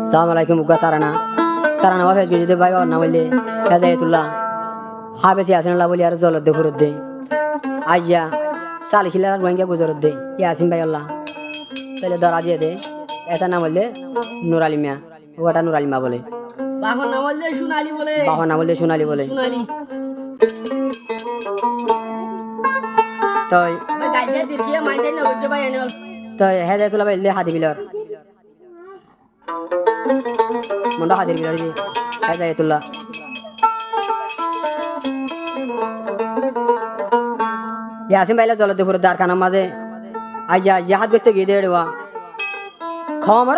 সালাম আলাইকুম উগা তারানা তারানা ওয়াফেজ গিয়ে ভাই না বললে হেজায়তুল্লাহ হাবেসি আসেন লা বলি আর জলত দে ফুরত দে আইয়া সাল খিলার রোহিঙ্গা গুজরত দে ইয়াসিন ভাই আল্লাহ তাহলে ধরা দিয়ে দে এটা না বললে নুর আলিমিয়া ওটা নুর আলিমা বলে বাবা না বললে সোনালি বলে বাবা না বললে সোনালি বলে সোনালি তাই ভাই গাইজা দিরকিয়া মাইতে না হইতে ভাই এনে তাই হেজায়তুল্লাহ ভাই লে হাদি বিলার মন্ডা হাদির বিলার জি হেজায়তুল্লাহ ইয়াসিন ভাইলা জলতে ফুরে দারখানার মাঝে আইয়া জাহাজ করতে গিয়ে দেড়া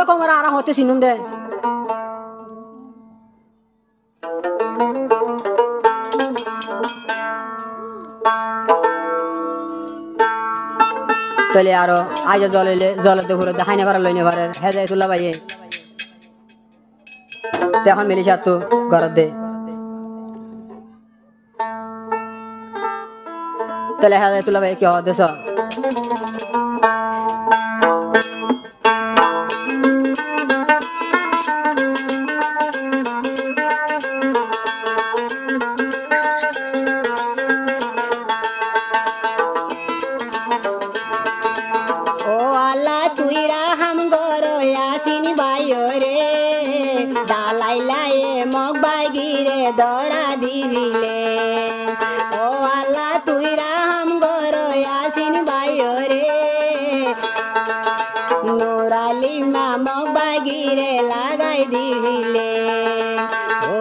খমরা আরা হতে শুনুন দে তাহলে আরো আইয়া জলতে ফুরে দেখাইনে পারা লইনে পারে হেজায়তুল্লাহ ভাইয়ে এখন মিলিশা তো ঘরত দে তাহলে হেজায়তুল্লাহ ভাই কি হদেছ দরা দিবিলে ও আল্লাহ তুই রাম গরো ইয়াসিন ভাইও রে নুরালি মামক বাগিরে লাগাই দিবিলে ও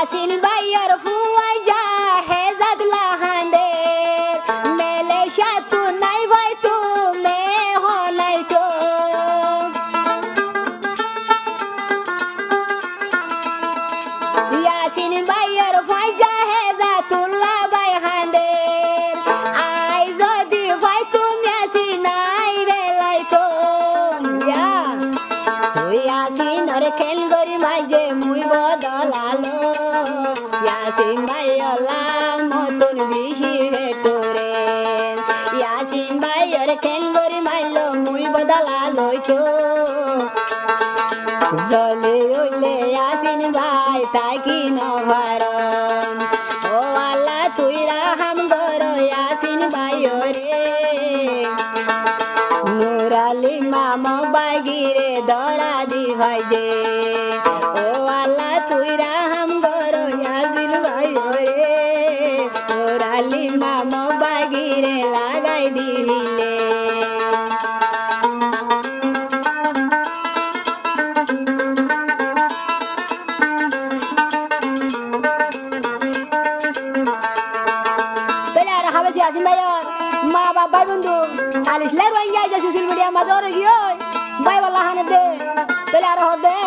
Yasin bayar fuwa ja hezat lahande দিশি ভেটরে Yasin ভাইয়ের কেন গরি মাইল মুই বদলা লইতো জলে উইলে ইয়াসিন ভাই তাকি নভারম ও আল্লাহ তুই রাহাম গর ইয়াসিন ভাইরে নুরালি মামা বাগিরে দরা দি ভাই যে ও আল্লাহ তুই রাহাম গর ইয়াসিন ভাইরে নুরালি মামা বাগিরে লাগাই দিলে ইয়াসিন ভাই মা বাবা বন্ধু আলিশলে রোহিঙ্গা যে সোশ্যাল মিডিয়া মাঝে গিয়ে ভাই বলা হানে দে তাহলে আর হদে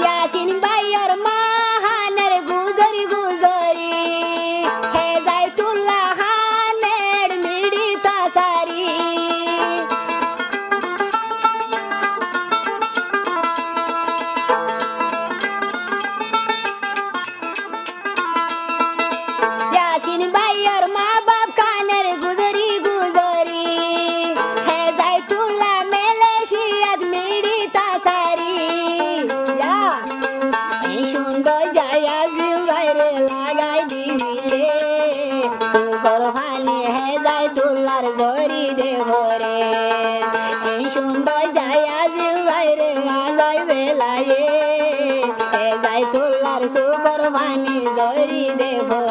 ইয়াসিন ভাইয়ের মা হানের গুজরি গুজরি হে জাইতুল্লাহ হানের মিড়ি তাসারি ইয়াসিন ভাইয়ের মা বাপ কানের গুজরি গুজরি হে জাইতুল্লাহ মালয়েশিয়াত মিড়ি তাসারি এই সুন্দর জায়া জিবাইরে লাগাই দিলে সুগর ফানি হে জাইতুল্লাহর জরি দে ভরে এই সুন্দর জায়া জিবাইরে লাগাই বেলায়ে হে জাইতুল্লাহর সুগর ফানি জরি দে ভরে